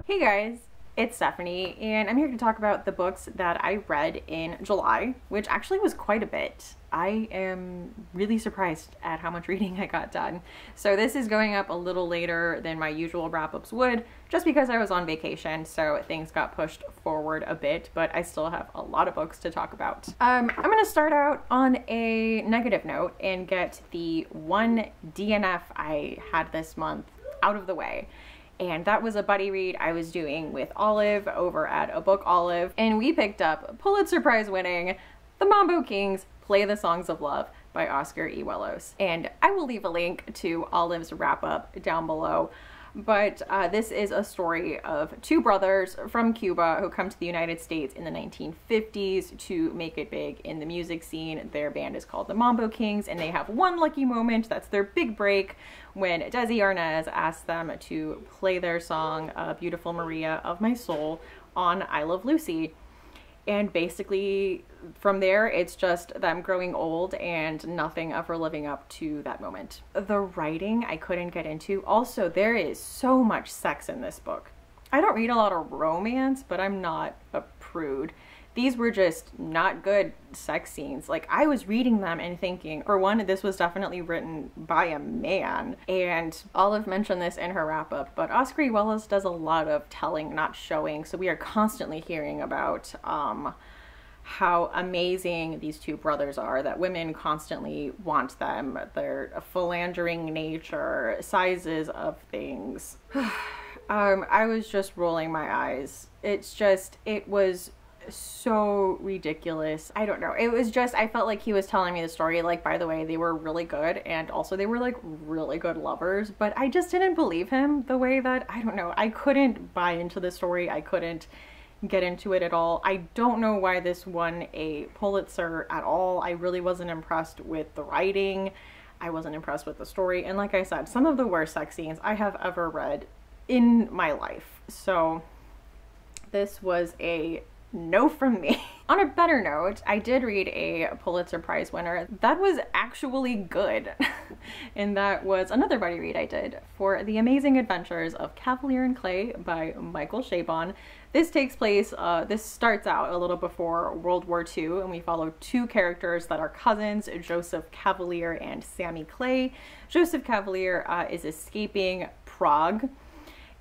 Hey guys, it's Stephanie, and I'm here to talk about the books that I read in July, which actually was quite a bit. I am really surprised at how much reading I got done. So this is going up a little later than my usual wrap-ups would, just because I was on vacation, so things got pushed forward a bit, but I still have a lot of books to talk about. I'm gonna start out on a negative note and get the one DNF I had this month out of the way. And that was a buddy read I was doing with Olive over at ABookOlive, and we picked up Pulitzer Prize winning The Mambo Kings Play the Songs of Love by Oscar Hijuelos. And I will leave a link to Olive's wrap-up down below. But this is a story of two brothers from Cuba who come to the United States in the 1950s to make it big in the music scene. Their band is called the Mambo Kings, and they have one lucky moment, that's their big break, when Desi Arnaz asks them to play their song, Beautiful Maria of My Soul, on I Love Lucy. And basically from there, it's just them growing old and nothing ever living up to that moment. The writing I couldn't get into. Also, there is so much sex in this book. I don't read a lot of romance, but I'm not a prude. These were just not good sex scenes. Like, I was reading them and thinking, for one, this was definitely written by a man. And Olive mentioned this in her wrap-up, but Oscar Hijuelos does a lot of telling, not showing. So we are constantly hearing about how amazing these two brothers are, that women constantly want them, their philandering nature, sizes of things. I was just rolling my eyes. It was so ridiculous. I don't know. It was just, I felt like he was telling me the story, like, by the way, they were really good, and also they were like really good lovers, but I just didn't believe him the way that, I don't know, I couldn't buy into the story. I couldn't get into it at all. I don't know why this won a Pulitzer at all. I really wasn't impressed with the writing. I wasn't impressed with the story. And like I said, some of the worst sex scenes I have ever read in my life. So this was a no from me. On a better note, I did read a Pulitzer Prize winner that was actually good. And that was another buddy read I did for The Amazing Adventures of Kavalier and Clay by Michael Chabon. This takes place, this starts out a little before World War II, and we follow two characters that are cousins, Joseph Kavalier and Sammy Clay. Joseph Kavalier is escaping Prague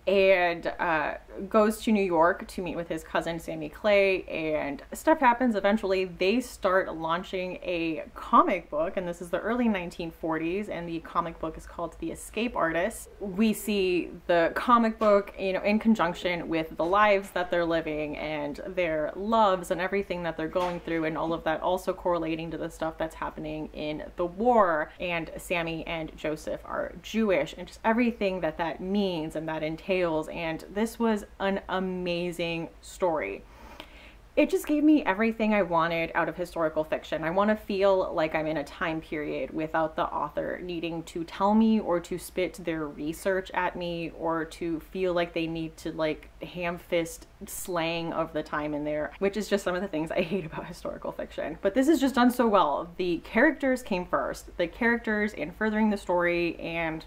and goes to New York to meet with his cousin Sammy Clay, and stuff happens. Eventually they start launching a comic book, and this is the early 1940s, and the comic book is called The Escape Artists. We see the comic book, you know, in conjunction with the lives that they're living and their loves and everything that they're going through, and all of that also correlating to the stuff that's happening in the war. And Sammy and Joseph are Jewish, and just everything that that means and that entails. And this was an amazing story. It just gave me everything I wanted out of historical fiction. I want to feel like I'm in a time period without the author needing to tell me or to spit their research at me or to feel like they need to like ham-fist slang of the time in there, which is just some of the things I hate about historical fiction. But this is just done so well. The characters came first. The characters and furthering the story, and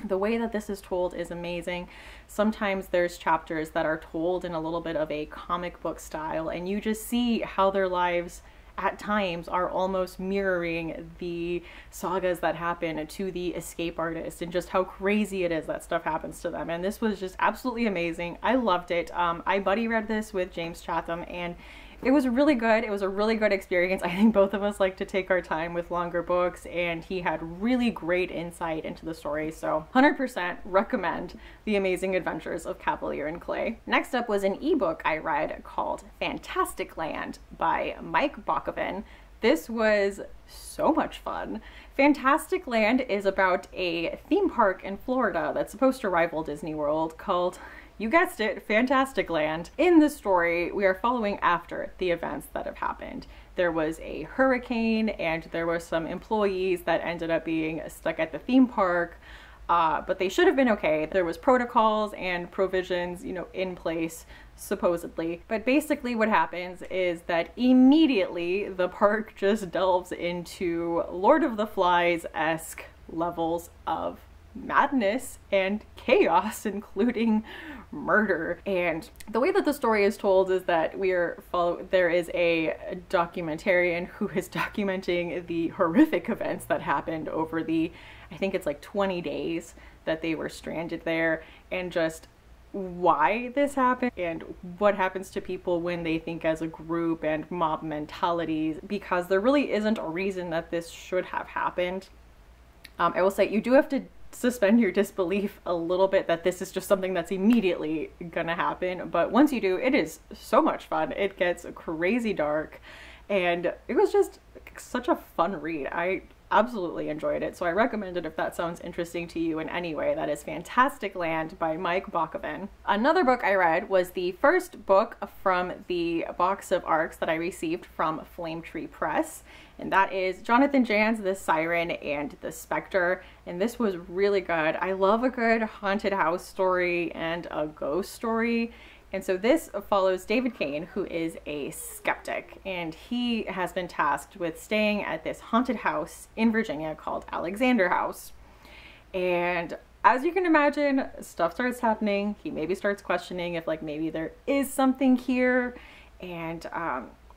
the way that this is told is amazing. Sometimes there's chapters that are told in a little bit of a comic book style, and you just see how their lives at times are almost mirroring the sagas that happen to the escape artist, and just how crazy it is that stuff happens to them. And this was just absolutely amazing. I loved it. I buddy read this with James Chatham, and it was really good. It was a really good experience. I think both of us like to take our time with longer books, and he had really great insight into the story. So 100% recommend The Amazing Adventures of Kavalier and Clay. Next up was an ebook I read called Fantasticland by Mike Bockoven. This was so much fun. Fantasticland is about a theme park in Florida that's supposed to rival Disney World called, you guessed it, Fantasticland. In the story, we are following after the events that have happened. There was a hurricane, and there were some employees that ended up being stuck at the theme park, but they should have been okay. There was protocols and provisions, you know, in place, supposedly. But basically what happens is that immediately the park just delves into Lord of the Flies-esque levels of madness and chaos, including murder. And the way that the story is told is that there is a documentarian who is documenting the horrific events that happened over I think it's like 20 days that they were stranded there, and just why this happened and what happens to people when they think as a group and mob mentalities, because there really isn't a reason that this should have happened. I will say you do have to suspend your disbelief a little bit that this is just something that's immediately gonna happen, but once you do, it is so much fun. It gets crazy dark, and it was just such a fun read. I absolutely enjoyed it, so I recommend it if that sounds interesting to you in any way. That is Fantasticland by Bockoven. Another book I read was the first book from the box of ARCs that I received from Flame Tree Press, and that is Jonathan Janz, The Siren and the Specter, and this was really good. I love a good haunted house story and a ghost story. And so this follows David Kane, who is a skeptic, and he has been tasked with staying at this haunted house in Virginia called Alexander House. And as you can imagine, stuff starts happening. He maybe starts questioning if like maybe there is something here. And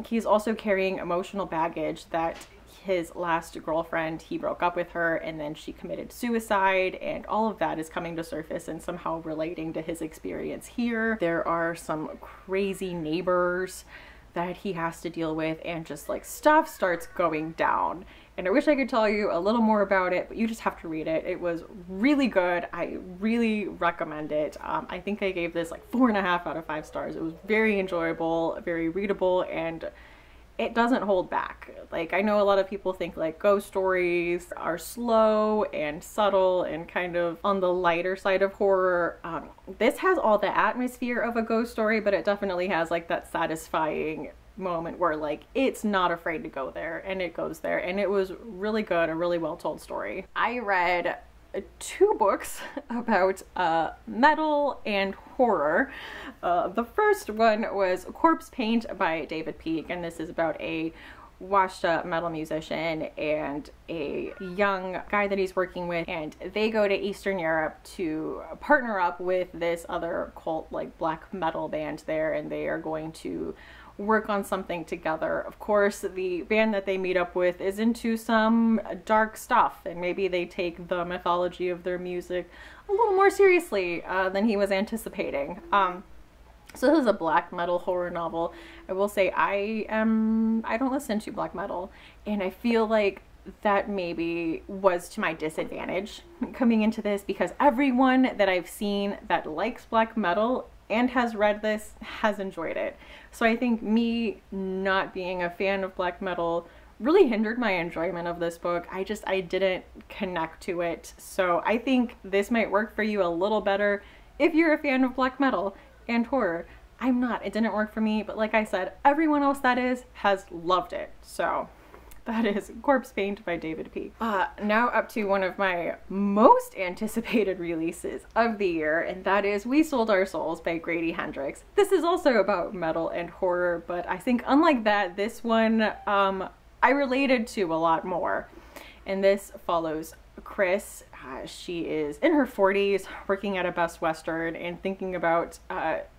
he's also carrying emotional baggage that his last girlfriend, he broke up with her and then she committed suicide, and all of that is coming to surface and somehow relating to his experience here. There are some crazy neighbors that he has to deal with, and just like stuff starts going down. And I wish I could tell you a little more about it, but you just have to read it. It was really good. I really recommend it. I think I gave this like 4.5 out of 5 stars. It was very enjoyable, very readable, and it doesn't hold back. Like, I know a lot of people think like ghost stories are slow and subtle and kind of on the lighter side of horror. This has all the atmosphere of a ghost story, but it definitely has like that satisfying moment where like it's not afraid to go there, and it goes there, and it was really good, a really well told story. I read 2 books about metal and horror. The first one was Corpsepaint by David Peake, and this is about a washed up metal musician and a young guy that he's working with, and they go to Eastern Europe to partner up with this other cult like black metal band there, and they are going to work on something together. Of course, the band that they meet up with is into some dark stuff, and maybe they take the mythology of their music a little more seriously than he was anticipating. So this is a black metal horror novel. I will say I don't listen to black metal, and I feel like that maybe was to my disadvantage coming into this, because everyone that I've seen that likes black metal and has read this has enjoyed it. So I think me not being a fan of black metal really hindered my enjoyment of this book. I didn't connect to it. So I think this might work for you a little better if you're a fan of black metal and horror. I'm not. It didn't work for me, but like I said, everyone else that has loved it. So that is Corpsepaint by David Peake. Now up to one of my most anticipated releases of the year, and that is We Sold Our Souls by Grady Hendrix. This is also about metal and horror, but I think unlike that, this one I related to a lot more. And this follows Chris. She is in her 40s, working at a Best Western, and thinking about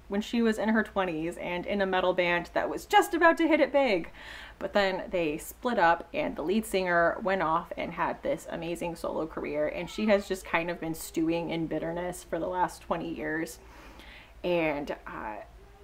when she was in her 20s and in a metal band that was just about to hit it big. But then they split up, and the lead singer went off and had this amazing solo career, and she has just kind of been stewing in bitterness for the last 20 years. And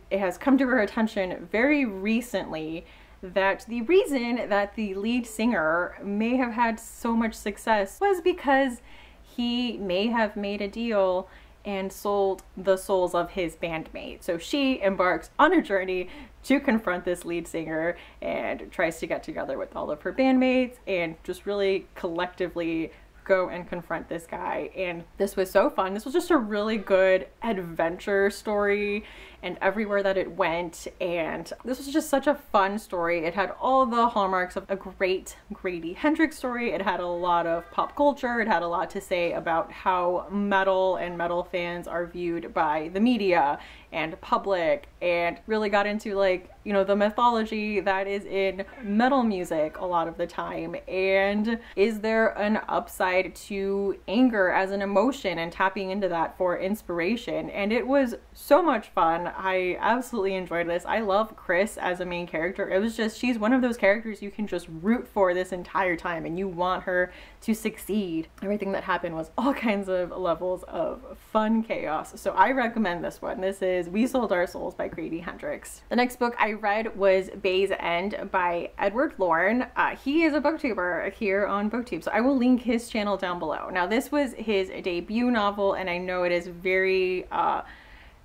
it has come to her attention very recently that the reason that the lead singer may have had so much success was because he may have made a deal and sold the souls of his bandmate. So she embarks on a journey to confront this lead singer and tries to get together with all of her bandmates and just really collectively go and confront this guy. And this was so fun. This was just a really good adventure story, and everywhere that it went, and this was just such a fun story. It had all the hallmarks of a great Grady Hendrix story. It had a lot of pop culture. It had a lot to say about how metal and metal fans are viewed by the media and public, and really got into, like, you know, the mythology that is in metal music a lot of the time. And is there an upside side to anger as an emotion and tapping into that for inspiration. And it was so much fun. I absolutely enjoyed this. I love Chris as a main character. It was just, she's one of those characters you can just root for this entire time and you want her to succeed. Everything that happened was all kinds of levels of fun chaos. So I recommend this one. This is We Sold Our Souls by Grady Hendrix. The next book I read was Bay's End by Edward Lorn. He is a booktuber here on BookTube, so I will link his channel down below. Now this was his debut novel, and I know it is very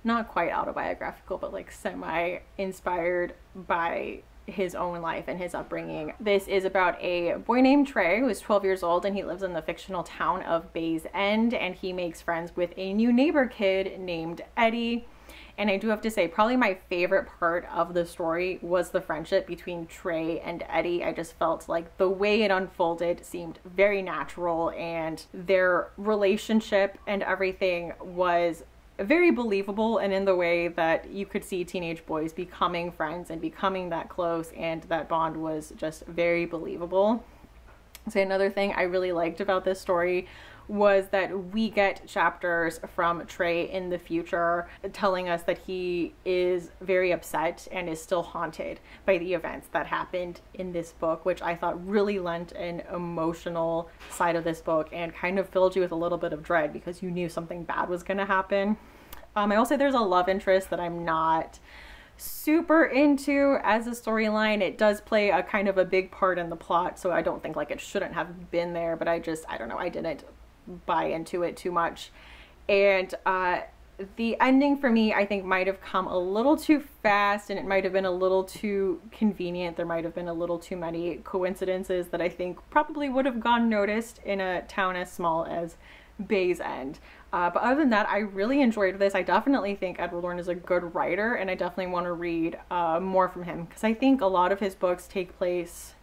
not quite autobiographical, but like semi-inspired by his own life and his upbringing. This is about a boy named Trey who is 12 years old, and he lives in the fictional town of Bay's End, and he makes friends with a new neighbor kid named Eddie. And I do have to say, probably my favorite part of the story was the friendship between Trey and Eddie. I just felt like the way it unfolded seemed very natural, and their relationship and everything was very believable, and in the way that you could see teenage boys becoming friends and becoming that close, and that bond was just very believable. So another thing I really liked about this story was that we get chapters from Trey in the future telling us that he is very upset and is still haunted by the events that happened in this book, which I thought really lent an emotional side of this book and kind of filled you with a little bit of dread because you knew something bad was going to happen. I will say there's a love interest that I'm not super into as a storyline. It does play a kind of a big part in the plot, so I don't think like it shouldn't have been there, but I don't know, I didn't buy into it too much. And the ending for me, I think, might have come a little too fast, and it might have been a little too convenient. There might have been a little too many coincidences that I think probably would have gone noticed in a town as small as Bay's End. But other than that, I really enjoyed this. I definitely think Edward Lorn is a good writer, and I definitely want to read more from him, because I think a lot of his books take place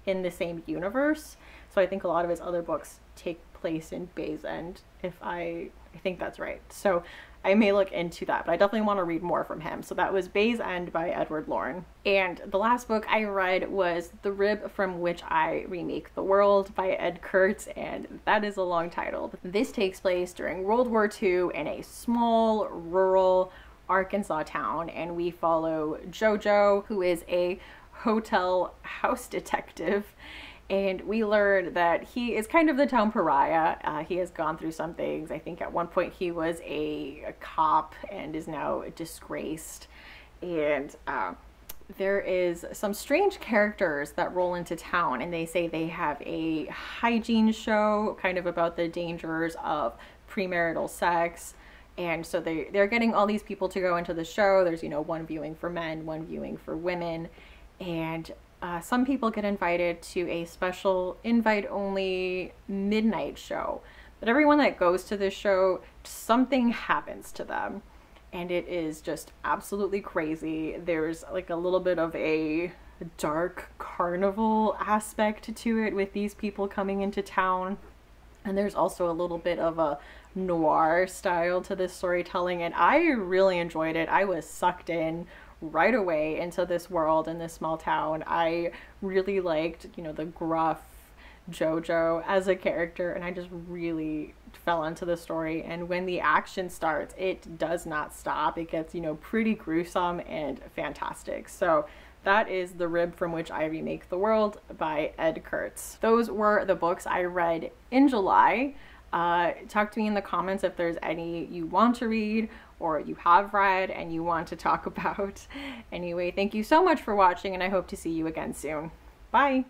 in the same universe. So I think a lot of his other books take place in Bay's End, if I think that's right. So I may look into that, but I definitely want to read more from him. So that was Bay's End by Edward Lorn. And the last book I read was The Rib from Which I Remake the World by Ed Kurtz, and that is a long title. This takes place during World War II in a small rural Arkansas town, and we follow Jojo, who is a hotel house detective. And we learn that he is kind of the town pariah. He has gone through some things. I think at one point he was a cop and is now disgraced. And there is some strange characters that roll into town, and they say they have a hygiene show kind of about the dangers of premarital sex. And so they're getting all these people to go into the show. There's, you know, one viewing for men, one viewing for women. And some people get invited to a special invite-only midnight show. But everyone that goes to this show, something happens to them. And it is just absolutely crazy. There's like a little bit of a dark carnival aspect to it with these people coming into town. And there's also a little bit of a noir style to this storytelling. And I really enjoyed it. I was sucked in right away into this world in this small town. I really liked, you know, the gruff Jojo as a character, and I just really fell into the story. And when the action starts, it does not stop. It gets, you know, pretty gruesome and fantastic. So that is The Rib from Which I Remake the World by Ed Kurtz. Those were the books I read in July. Talk to me in the comments if there's any you want to read or you have read and you want to talk about. Anyway, thank you so much for watching, and I hope to see you again soon. Bye!